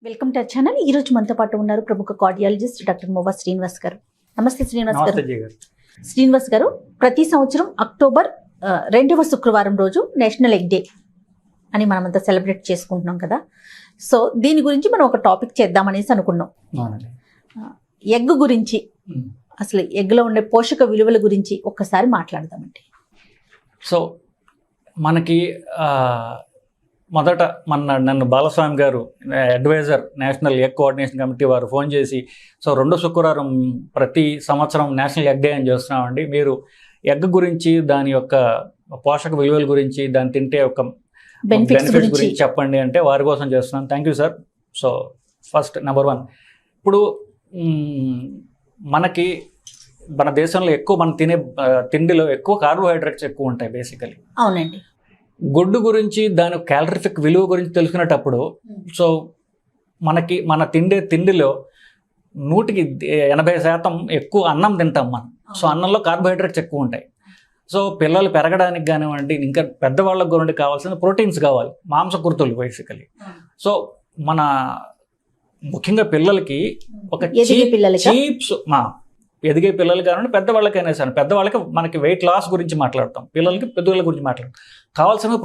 Welcome to our channel. ఈ రోజు మనతో పాటు ఉన్నారు ప్రముఖ కార్డియాలజిస్ట్ డాక్టర్ మోవా శ్రీనివాస్ గారు. నమస్తే శ్రీనివాస్ గారు. శ్రీనివాస్ గారు, ప్రతి సంవత్సరం అక్టోబర్ 2వ శుక్రవారం రోజు నేషనల్ ఎగ్ డే అని మనమంతా సెలబ్రేట్ చేసుకుంటున్నాం కదా. సో దీని గురించి మనం ఒక టాపిక్ చేద్దామనేసి అనుకున్నాం. ఎగ్ గురించి, అసలు ఎగ్లో ఉండే పోషక విలువల గురించి ఒక్కసారి మాట్లాడదామండి. సో మనకి మొదట నన్ను బాలస్వామి గారు, adviser national egg coordination committee వారు ఫోన్ చేసి, సో 2 శుక్రవారం ప్రతి సంవత్సరం నేషనల్ ఎగ్ డే అని చేస్తున్నామండి, మీరు ఎగ్ గురించి, దాని యొక్క పోషక విలువల గురించి, దాన్ని తింటే ఒక బెనిఫిట్స్ గురించి చెప్పండి అంటే వారి కోసం చేస్తున్నాను. Thank you sir. So first number 1, ఇప్పుడు మనకి మన దేశంలో ఎక్కువ మనం తినే తిండిలో ఎక్కువ కార్బోహైడ్రేట్స్ ఎక్కువ ఉంటాయి బేసికలీ. అవునండి. గుడ్డు గురించి, దాని క్యాలరిఫిక్ విలువ గురించి తెలుసుకునేటప్పుడు, సో మన తిండిలో 80% ఎక్కువ అన్నం తింటాం మనం. సో అన్నంలో కార్బోహైడ్రేట్స్ ఎక్కువ ఉంటాయి. సో పిల్లలు పెరగడానికి కానివ్వండి, ఇంకా పెద్దవాళ్ళకు గురించి కావాల్సిన ప్రోటీన్స్ కావాలి, మాంసకృతులు బేసికలీ. సో మన ముఖ్యంగా పిల్లలకి ఒక చీప్స్, ఎదిగే పిల్లలు కానివ్వండి, పెద్దవాళ్ళకైనా సరే, పెద్దవాళ్ళకి మనకి వెయిట్ లాస్ గురించి మాట్లాడతాం, పిల్లలకి పెద్దవాళ్ళ గురించి మాట్లాడతాం. కావాల్సిన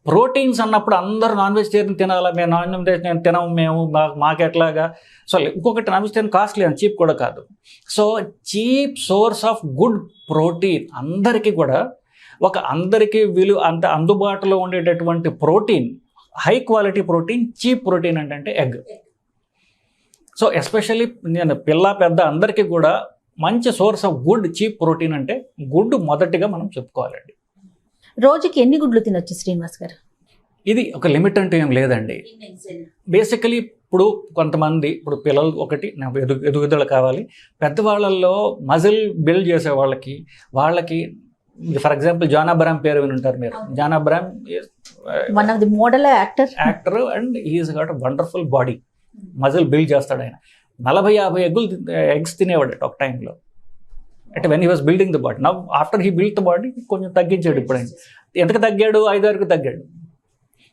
ప్రోటీన్స్ అన్నప్పుడు అందరూ నాన్ వెజిటేరియన్ తినాలా, మేము నాన్ వెజిటేరియన్ తినము, మాకెట్లాగా. సో ఇంకొకటి, నాన్ వెజిటేరియన్ కాస్ట్లీ అని, చీప్ కూడా కాదు. So cheap source of good protein అందరికీ కూడా, అందరికీ అంత అందుబాటులో ఉండేటటువంటి protein, high quality protein, cheap protein అంటే ఎగ్. సో ఎస్పెషల్లీ పిల్ల పెద్ద అందరికీ కూడా మంచి source of good cheap protein అంటే గుడ్డు మొదటిగా మనం చెప్పుకోవాలండి. రోజుకి ఎన్ని గుడ్లు తినొచ్చు శ్రీనివాస్ గారు? ఇది ఒక లిమిట్ అంటూ ఏం లేదండి. బేసికలీ ఇప్పుడు కొంతమంది, ఇప్పుడు పిల్లలు ఒకటి ఎదుగుదల కావాలి, పెద్దవాళ్ళల్లో మజిల్ బిల్డ్ చేసే వాళ్ళకి ఫర్ ఎగ్జాంపుల్ జాన్ అబ్రహాం పేరు విని ఉంటారు మీరు. John Abraham one of the model actor and he is got wonderful body, muscle build చేస్తాడు ఆయన. 40-50 ఎగ్స్ తినేవాడు ఒక టైంలో, అంటే when he was building the body. Now after he build the body కొంచెం తగ్గించాడు. ఇప్పుడు ఆయన ఎంతకు తగ్గాడు? 5-6 తగ్గాడు.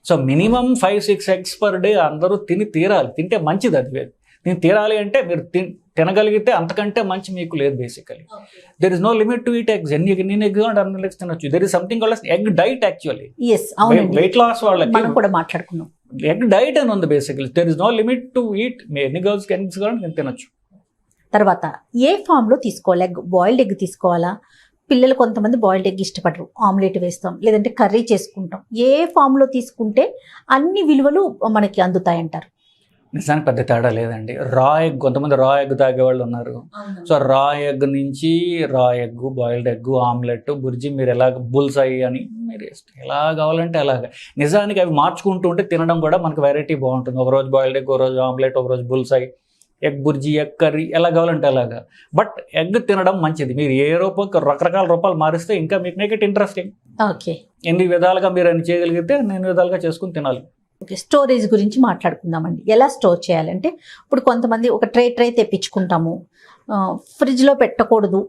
So minimum 5-6 eggs per day అందరూ తీరాలి. తింటే మంచిది. అది నేను తీరాలి అంటే మీరు తినగలిగితే అంతకంటే మంచి మీకు లేదు basically. There is no limit to eat eggs. ఎన్ని ఎగ్స్ అన్ని ఎగ్స్ తినొచ్చు. There is something called egg diet actually. Weight loss వాళ్ళకి కూడా మాట్లాడుకున్నాం, ఎగ్ డైట్ అని ఉంది basically. There is no limit to eat. ఎన్ని గర్ల్స్ ఎగ్స్ కూడా నేను తినొచ్చు. తర్వాత ఏ ఫామ్లో తీసుకోవాలి? ఎగ్ బాయిల్డ్ ఎగ్ తీసుకోవాలా? పిల్లలు కొంతమంది బాయిల్డ్ ఎగ్ ఇష్టపడరు, ఆమ్లెట్ వేస్తాం, లేదంటే కర్రీ చేసుకుంటాం. ఏ ఫామ్లో తీసుకుంటే అన్ని విలువలు మనకి అందుతాయంటారు? నిజానికి పెద్ద తేడా లేదండి. రా ఎగ్, కొంతమంది రా ఎగ్ తాగే వాళ్ళు ఉన్నారు. సో రా ఎగ్ నుంచి రా egg, boiled egg, omelette, bhurji, మీరు ఎలాగ బుల్సై అని మీరు ఎలా కావాలంటే అలాగా. నిజానికి అవి మార్చుకుంటూ ఉంటే తినడం కూడా మనకు వెరైటీ బాగుంటుంది. ఒకరోజు బాయిల్డ్ ఎగ్, ఒకరోజు ఆమ్లెట్, ఒకరోజు bullseye, egg bhurji, egg curry, ఎలా కావాలంటే అలాగా. బట్ ఎగ్ తినడం మంచిది. మీరు ఏ రకరకాల రూపాయలు మారిస్తే ఇంకా మీకు మేక్ ఇట్ ఇంట్రెస్టింగ్. ఓకే, ఎన్ని విధాలుగా మీరు అన్ని చేయగలిగితే నేను విధాలుగా చేసుకుని తినాలి. ఓకే, స్టోరేజ్ గురించి మాట్లాడుకుందామండి. ఎలా స్టోర్ చేయాలంటే, ఇప్పుడు కొంతమంది ఒక ట్రే తెప్పించుకుంటాము, ఫ్రిడ్జ్లో పెట్టకూడదు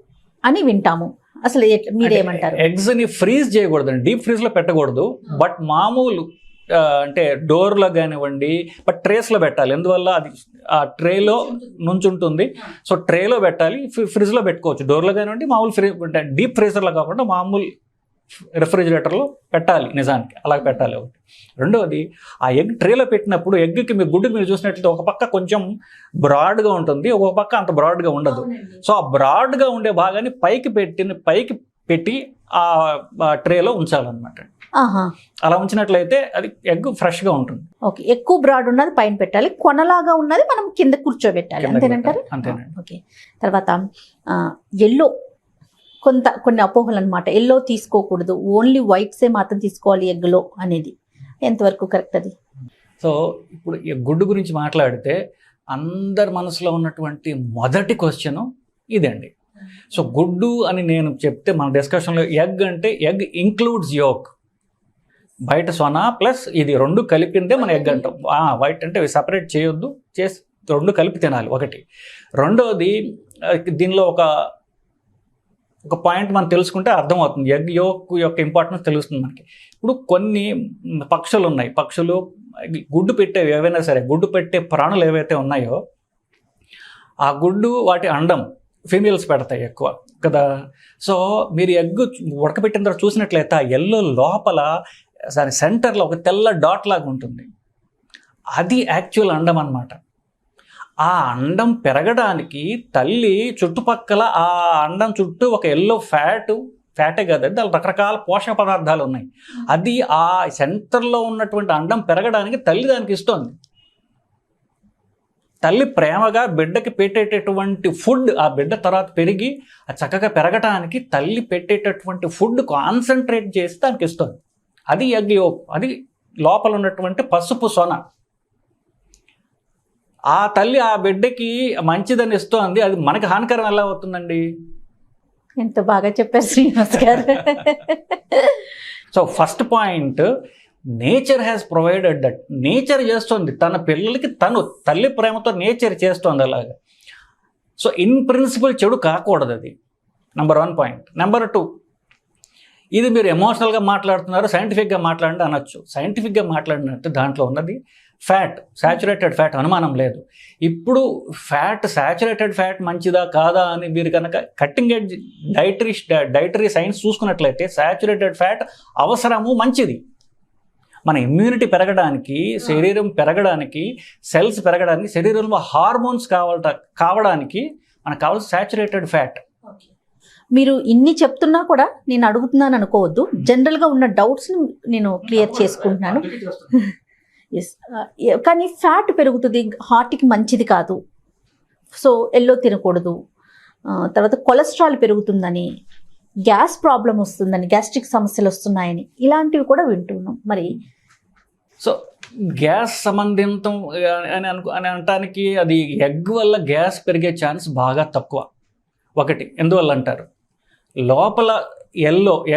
అని వింటాము. అసలు మీరేమంటారు? ఎగ్స్ని ఫ్రీజ్ చేయకూడదండి, డీప్ ఫ్రీజ్లో పెట్టకూడదు. బట్ మామూలు అంటే డోర్లో కానివ్వండి, బట్ ట్రేస్లో పెట్టాలి. ఎందువల్ల అది ఆ ట్రేలో నుంచుంటుంది. సో ట్రేలో పెట్టాలి, ఫ్రిడ్జ్లో పెట్టుకోవచ్చు. డోర్లో కానివ్వండి, మామూలు డీప్ ఫ్రీజర్లో కాకుండా మామూలు రెఫ్రిజిరేటర్లో పెట్టాలి. నిజానికి అలా పెట్టాలి. ఒకటి. రెండవది, ఆ ఎగ్ ట్రేలో పెట్టినప్పుడు ఎగ్కి గుడ్డుకి మీరు చూసినట్లయితే ఒక పక్క కొంచెం బ్రాడ్గా ఉంటుంది, ఒక పక్క అంత బ్రాడ్గా ఉండదు. సో ఆ బ్రాడ్గా ఉండే భాగాన్ని పైకి పెట్టి ఆ ట్రేలో ఉంచాలన్నమాట. అలా ఉంచినట్లయితే అది ఎగ్ ఫ్రెష్గా ఉంటుంది. ఓకే, ఎక్కువ బ్రాడ్ ఉన్నది పైన పెట్టాలి, కొనలాగా ఉన్నది మనం కింద కూర్చోబెట్టాలి, అంతేనంటారు? అంతేనండి. ఓకే. తర్వాత ఎల్లో కొన్ని అపోహలు అనమాట. ఎల్లో తీసుకోకూడదు, ఓన్లీ వైట్సే మాత్రం తీసుకోవాలి ఎగ్లో అనేది ఎంతవరకు కరెక్ట్ అది? సో ఇప్పుడు ఈ గుడ్డు గురించి మాట్లాడితే అందరి మనసులో ఉన్నటువంటి మొదటి క్వశ్చన్ ఇదండి. సో గుడ్డు అని నేను చెప్తే మన డిస్కషన్లో ఎగ్ అంటే ఎగ్ ఇంక్లూడ్స్ యోక్, బయట సొన ప్లస్ ఇది 2 కలిపిందే మన ఎగ్ అంటాం. వైట్ అంటే సపరేట్ చేయొద్దు, చేసి 2 కలిపి తినాలి. ఒకటి. రెండవది, దీనిలో ఒక పాయింట్ మనం తెలుసుకుంటే అర్థమవుతుంది, ఎగ్ యోక్ యొక్క ఇంపార్టెన్స్ తెలుస్తుంది మనకి. ఇప్పుడు కొన్ని పక్షులు ఉన్నాయి, పక్షులు గుడ్డు పెట్టేవి ఏవైనా సరే, గుడ్డు పెట్టే ప్రాణులు ఏవైతే ఉన్నాయో ఆ గుడ్డు వాటి అండం ఫీమేల్స్ పెడతాయి ఎక్కువ కదా. సో మీరు ఎగ్ ఉడకబెట్టిన తర్వాత చూసినట్లయితే ఆ ఎల్లో లోపల దాని సెంటర్లో ఒక తెల్ల డాట్ లాగా ఉంటుంది. అది యాక్చువల్ అండం అన్నమాట. ఆ అండం పెరగడానికి తల్లి చుట్టుపక్కల ఆ అండం చుట్టూ ఒక ఎల్లో ఫ్యాటే కదా, దాని రకరకాల పోషక పదార్థాలు ఉన్నాయి. అది ఆ సెంటర్లో ఉన్నటువంటి అండం పెరగడానికి తల్లి దానికి ఇస్తోంది. తల్లి ప్రేమగా బిడ్డకి పెట్టేటటువంటి ఫుడ్, ఆ బిడ్డ తర్వాత పెరిగి చక్కగా పెరగడానికి తల్లి పెట్టేటటువంటి ఫుడ్ కాన్సన్ట్రేట్ చేసి దానికి ఇస్తుంది. అది ఎగ్ యోక్, అది లోపల ఉన్నటువంటి పసుపు సొన. ఆ తల్లి ఆ బిడ్డకి మంచిదని ఇస్తోంది, అది మనకి హానికరం ఎలా అవుతుందండి? ఎంత బాగా చెప్పారు శ్రీనివాస్ గారు. So first point, nature has provided that. Nature చేస్తుంది తన పిల్లలకి, తను తల్లి ప్రేమతో నేచర్ చేస్తుంది అలాగా. సో ఇన్ ప్రిన్సిపల్ చెడు కాకూడదు, అది నెంబర్ 1 పాయింట్. నెంబర్ 2, ఇది మీరు ఎమోషనల్గా మాట్లాడుతున్నారు, సైంటిఫిక్గా మాట్లాడండి అనొచ్చు. సైంటిఫిక్గా మాట్లాడినట్టు దాంట్లో ఉన్నది ఫ్యాట్, సాచురేటెడ్ ఫ్యాట్, అనుమానం లేదు. ఇప్పుడు ఫ్యాట్, సాచురేటెడ్ ఫ్యాట్ మంచిదా కాదా అని మీరు కనుక కట్టింగ్ ఎడ్జ్ డైటరీ సైన్స్ చూసుకున్నట్లయితే సాచురేటెడ్ ఫ్యాట్ అవసరము, మంచిది. మన ఇమ్యూనిటీ పెరగడానికి, శరీరం పెరగడానికి, సెల్స్ పెరగడానికి, శరీరంలో హార్మోన్స్ కావడానికి మనకు కావాల్సిన సాచురేటెడ్ ఫ్యాట్. మీరు ఇన్ని చెప్తున్నా కూడా నేను అడుగుతున్నాను అనుకోవద్దు, జనరల్గా ఉన్న డౌట్స్ని నేను క్లియర్ చేసుకుంటున్నాను. ఎస్, కానీ ఫ్యాట్ పెరుగుతుంది, హార్ట్కి మంచిది కాదు, సో ఎల్లో తినకూడదు, తర్వాత కొలెస్ట్రాల్ పెరుగుతుందని, గ్యాస్ ప్రాబ్లం వస్తుందని, గ్యాస్ట్రిక్ సమస్యలు వస్తున్నాయని, ఇలాంటివి కూడా వింటున్నాం. మరి సో గ్యాస్ సంబంధితం అని అనటానికి అది ఎగ్ వల్ల గ్యాస్ పెరిగే ఛాన్స్ బాగా తక్కువ. ఒకటి ఎందువల్ల అంటారు, లోపల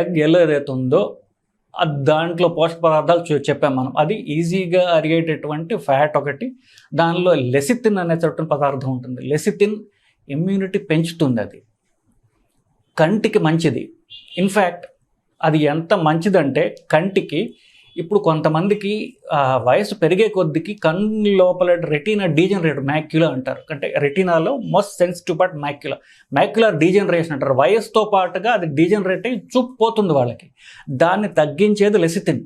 ఎగ్ ఎల్లో ఏదైతే ఉందో దాంట్లో పోషక పదార్థాలు చెప్పాం మనం, అది ఈజీగా అరిగేటటువంటి ఫ్యాట్ ఒకటి. దానిలో లెసిథిన్ అనేటటువంటి పదార్థం ఉంటుంది. లెసిథిన్ ఇమ్యూనిటీ పెంచుతుంది, అది కంటికి మంచిది. ఇన్ఫ్యాక్ట్ అది ఎంత మంచిదంటే కంటికి, ఇప్పుడు కొంతమందికి వయసు పెరిగే కొద్దికి కన్ను లోపల రెటీనా డీజనరేట్, మ్యాక్యులా అంటారు. అంటే రెటీనాలో most sensitive part macular degeneration అంటారు. వయసుతో పాటుగా అది డీజనరేట్ అయ్యి చూపు పోతుంది వాళ్ళకి. దాన్ని తగ్గించేది లెసిథిన్.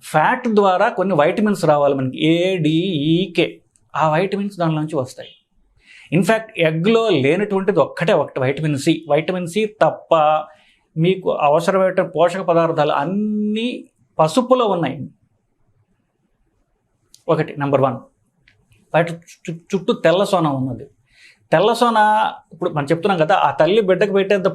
ఫ్యాట్ ద్వారా కొన్ని వైటమిన్స్ రావాలి మనకి, ADEK, ఆ వైటమిన్స్ దాని నుంచి వస్తాయి. ఇన్ఫ్యాక్ట్ ఎగ్లో లేనటువంటిది ఒకటే వైటమిన్ సి తప్ప మీకు అవసరమైన పోషక పదార్థాలు అన్నీ పసుపులో ఉన్నాయి. ఒకటి నెంబర్ 1. వాటి చుట్టూ తెల్ల సోన ఉన్నది. తెల్ల సోన ఇప్పుడు మనం చెప్తున్నాం కదా, ఆ తల్లి బిడ్డకు పెట్టేంత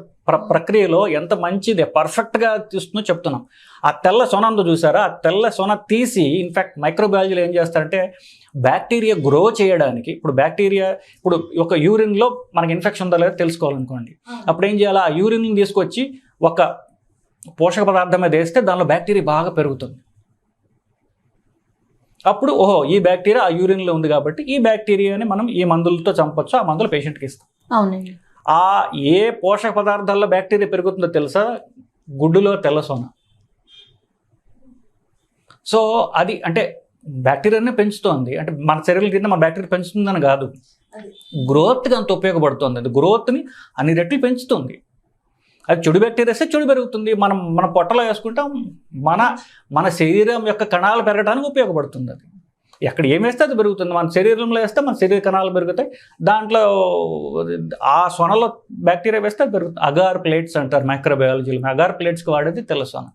ప్రక్రియలో ఎంత మంచిది పర్ఫెక్ట్గా తీస్తుందో చెప్తున్నాం. ఆ తెల్ల సోన ఉందో చూసారా, ఆ తెల్ల సోన తీసి, ఇన్ఫ్యాక్ట్ మైక్రోబయాలజీలో ఏం చేస్తారంటే బ్యాక్టీరియా గ్రో చేయడానికి, ఇప్పుడు ఒక యూరిన్లో మనకి ఇన్ఫెక్షన్ ఉందా లేదా తెలుసుకోవాలనుకోండి, అప్పుడు ఏం చేయాలి, ఆ యూరిన్ తీసుకొచ్చి ఒక పోషక పదార్థం మీద వేస్తే దానిలో బ్యాక్టీరియా బాగా పెరుగుతుంది. అప్పుడు ఓహో ఈ బ్యాక్టీరియా ఆ యూరిన్లో ఉంది కాబట్టి ఈ బ్యాక్టీరియాని మనం ఈ మందులతో చంపొచ్చు, ఆ మందులు పేషెంట్కి ఇస్తాం. అవునండి. ఆ ఏ పోషక పదార్థాల్లో బ్యాక్టీరియా పెరుగుతుందో తెలుసా? గుడ్డులో తెల్ల సోన. సో అది అంటే బ్యాక్టీరియానే పెంచుతోంది, అంటే మన శరీరం కింద మన బ్యాక్టీరియా పెంచుతుందని కాదు, గ్రోత్కి అంత ఉపయోగపడుతుంది. అది గ్రోత్ని అన్ని రెట్లు పెంచుతుంది. అది చెడు బ్యాక్టీరియా వేస్తే చెడు పెరుగుతుంది. మన పొట్టలో వేసుకుంటాం, మన శరీరం యొక్క కణాలు పెరగడానికి ఉపయోగపడుతుంది. అది ఎక్కడ ఏం వేస్తే అది పెరుగుతుంది. మన శరీరంలో వేస్తే మన శరీర కణాలు పెరుగుతాయి. దాంట్లో ఆ సొనలో బ్యాక్టీరియా వేస్తే అది పెరుగుతుంది. అగార్ ప్లేట్స్ అంటారు మైక్రోబయాలజీలో. అగార్ ప్లేట్స్కి వాడేది తెల్ల సొన.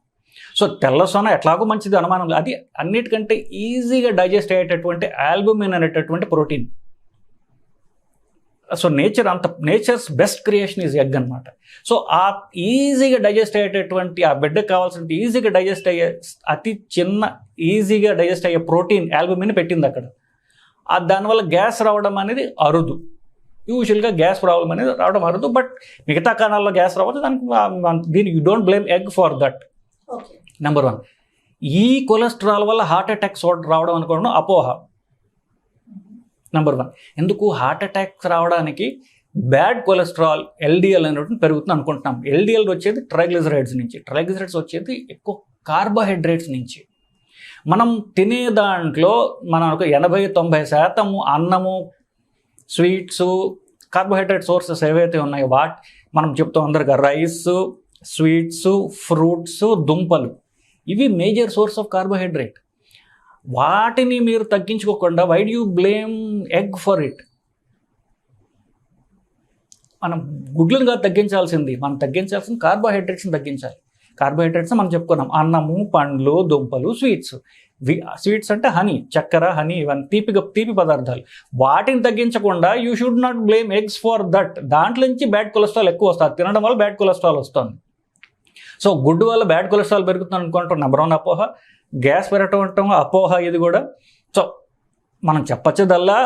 సో తెల్ల సొన ఎట్లాగో మంచిది, అనుమానం. అది అన్నిటికంటే ఈజీగా డైజెస్ట్ అయ్యేటటువంటి ఆల్బుమిన్ అనేటటువంటి protein. So nature's best creation is egg అనమాట. సో ఆ ఈజీగా డైజెస్ట్ అయ్యేటటువంటి, ఆ బిడ్డకు కావాల్సిన ఈజీగా డైజెస్ట్ అయ్యే అతి చిన్న ఈజీగా డైజెస్ట్ అయ్యే ప్రోటీన్ ఆల్బుమిన్ పెట్టింది అక్కడ. దానివల్ల గ్యాస్ రావడం అనేది అరుదు. యూజువల్గా గ్యాస్ ప్రాబ్లం అనేది రావడం అరుదు. బట్ మిగతా కణాల్లో గ్యాస్ రావచ్చు, దీనికి you don't blame egg for that. Number 1, ఈ కొలెస్ట్రాల్ వల్ల హార్ట్ అటాక్స్ రావడం అనుకోవడం అపోహ. నెంబర్ 1, ఎందుకు హార్ట్ అటాక్స్ రావడానికి బ్యాడ్ కొలెస్ట్రాల్ LDL అనేటువంటి పెరుగుతుంది అనుకుంటున్నాం. LDL వచ్చేది ట్రైగ్లిజరైడ్స్ నుంచి, ట్రైగ్లిజరైడ్స్ వచ్చేది ఎక్కువ కార్బోహైడ్రేట్స్ నుంచి. మనం తినే దాంట్లో మనం ఒక 80-90% అన్నము, స్వీట్స్, కార్బోహైడ్రేట్ సోర్సెస్ ఏవైతే ఉన్నాయో మనం చెప్తాం అందరికీ రైస్, స్వీట్స్, ఫ్రూట్స్, దుంపలు, ఇవి మేజర్ సోర్స్ ఆఫ్ కార్బోహైడ్రేట్. వాటిని మీరు తగ్గించుకోకుండా why do you blame egg for it? మనం గుడ్లను కాదు తగ్గించాల్సింది, మనం తగ్గించాల్సింది కార్బోహైడ్రేట్స్ని తగ్గించాలి. కార్బోహైడ్రేట్స్ మనం చెప్పుకున్నాం, అన్నము, పండ్లు, దుంపలు, స్వీట్స్. స్వీట్స్ అంటే హనీ, చక్కెర, హనీ, ఇవన్నీ తీపి పదార్థాలు. వాటిని తగ్గించకుండా you should not blame eggs for that. దాంట్లో నుంచి బ్యాడ్ కొలెస్ట్రాల్ ఎక్కువ వస్తుంది, తినడం వల్ల బ్యాడ్ కొలెస్ట్రాల్ వస్తుంది. సో గుడ్డు వల్ల బ్యాడ్ కొలెస్ట్రాల్ పెరుగుతుంది అనుకుంటాం, నెంబర్ 1 అపోహ. గ్యాస్ పెరగటం అంటాం, అపోహ ఇది కూడా. సో మనం చెప్పచ్చదల్లా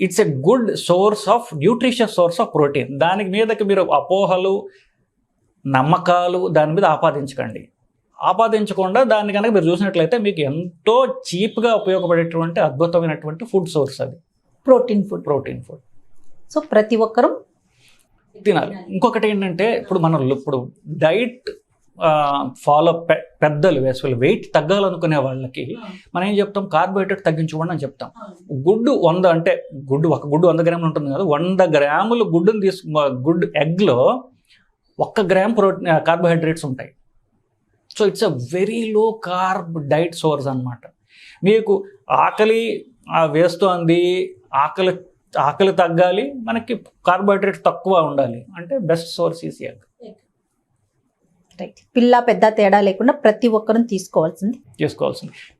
it's a good source of nutritious source of protein. దానికి మీదకి మీరు అపోహలు, నమ్మకాలు దాని మీద ఆపాదించకుండా దాన్ని కనుక మీరు చూసినట్లయితే మీకు ఎంతో చీప్గా ఉపయోగపడేటువంటి అద్భుతమైనటువంటి ఫుడ్ సోర్స్ అది, ప్రోటీన్ ఫుడ్. సో ప్రతి ఒక్కరూ తినాలి. ఇంకొకటి ఏంటంటే ఇప్పుడు డైట్ ఫాలో పెద్దలు అసలు వెయిట్ తగ్గాలనుకునే వాళ్ళకి మనం ఏం చెప్తాం, కార్బోహైడ్రేట్ తగ్గించుకోండి అని చెప్తాం. గుడ్డు 100 అంటే ఒక గుడ్డు 100 గ్రాములు ఉంటుంది కదా, 100 గ్రాములు గుడ్డు ఎగ్లో 1 గ్రామ్ కార్బోహైడ్రేట్స్ ఉంటాయి. So it's a very low carb diet source అనమాట. మీకు ఆకలి వేస్తోంది, ఆకలి తగ్గాలి, మనకి కార్బోహైడ్రేట్స్ తక్కువ ఉండాలి అంటే best source is egg. Right. పిల్ల పెద్ద తేడా లేకుండా ప్రతి ఒక్కరూ తీసుకోవాల్సింది.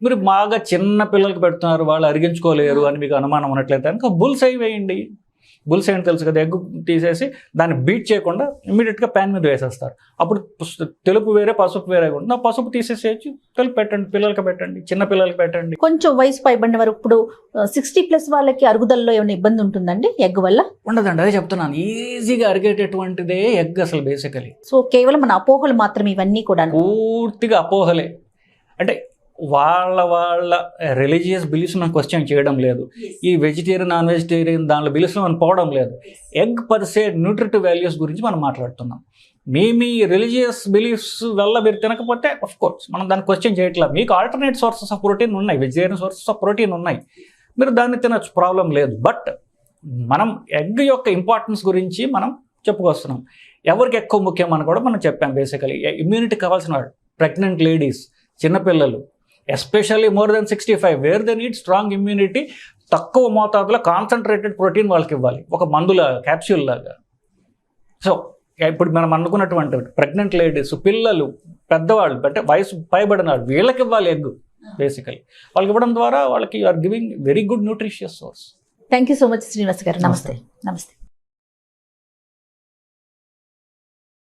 మీరు బాగా చిన్న పిల్లలకి పెడుతున్నారు, వాళ్ళు అరిగించుకోలేరు అని మీకు అనుమానం ఉన్నట్లయితే కనుక బుల్స్ అయి వేయండి. బుల్స్ ఏంటి తెలుసు కదా, ఎగ్ తీసేసి దాన్ని బీట్ చేయకుండా ఇమీడియట్గా ప్యాన్ మీద వేసేస్తారు. అప్పుడు తెలుపు వేరే పసుపు వేరే ఉంటుంది. పసుపు తీసేసేసి తెలుపు పెట్టండి, పిల్లలకి పెట్టండి, చిన్న పిల్లలకి పెట్టండి. కొంచెం వయసు పైబడిన వరకు ఇప్పుడు 60+ వాళ్ళకి అరుగుదలలో ఏమైనా ఇబ్బంది ఉంటుందండి ఎగ్ వల్ల? ఉండదండి, అదే చెప్తున్నాను. ఈజీగా అరిగేటటువంటిదే ఎగ్ అసలు బేసికలీ. సో కేవలం మన అపోహలు మాత్రం ఇవన్నీ కూడా పూర్తిగా అపోహలే. అంటే వాళ్ళ రిలీజియస్ బిలీఫ్స్ మనం క్వశ్చన్ చేయడం లేదు. ఈ వెజిటేరియన్, నాన్ వెజిటేరియన్ దానిలో బిలీఫ్స్లో మనం పోవడం లేదు. ఎగ్ పర్ సే న్యూట్రిటివ్ వాల్యూస్ గురించి మనం మాట్లాడుతున్నాం. మీ రిలీజియస్ బిలీఫ్స్ వల్ల మీరు తినకపోతే ఆఫ్ కోర్స్ మనం దాన్ని క్వశ్చన్ చేయట్లేదు. మీకు ఆల్టర్నేట్ సోర్సెస్ ఆఫ్ ప్రోటీన్ ఉన్నాయి, వెజిటేరియన్ సోర్సెస్ ఆఫ్ ప్రోటీన్ ఉన్నాయి, మీరు దాన్ని తినచ్చు, ప్రాబ్లం లేదు. బట్ మనం ఎగ్ యొక్క ఇంపార్టెన్స్ గురించి మనం చెప్పుకొస్తున్నాం. ఎవరికి ఎక్కువ ముఖ్యం అని కూడా మనం చెప్పాం. బేసికలీ ఇమ్యూనిటీ కావాల్సిన వాళ్ళు ప్రెగ్నెంట్ లేడీస్, చిన్నపిల్లలు, especially more than 65 where they need strong immunity. తక్కువ మోతాదులో కాన్సన్ట్రేటెడ్ ప్రోటీన్ వాళ్ళకి ఇవ్వాలి, ఒక మందులాగా, క్యాప్సూల్ లాగా. సో ఇప్పుడు మనం అనుకున్నటువంటి ప్రెగ్నెంట్ లేడీస్, పిల్లలు, పెద్దవాళ్ళు అంటే వయసు పైబడిన వాళ్ళు, వీళ్ళకి ఇవ్వాలి ఎగ్ బేసికలీ. వాళ్ళకి ఇవ్వడం ద్వారా వాళ్ళకి you are giving very good nutritious source. Thank you so much Srinivas గారు. నమస్తే.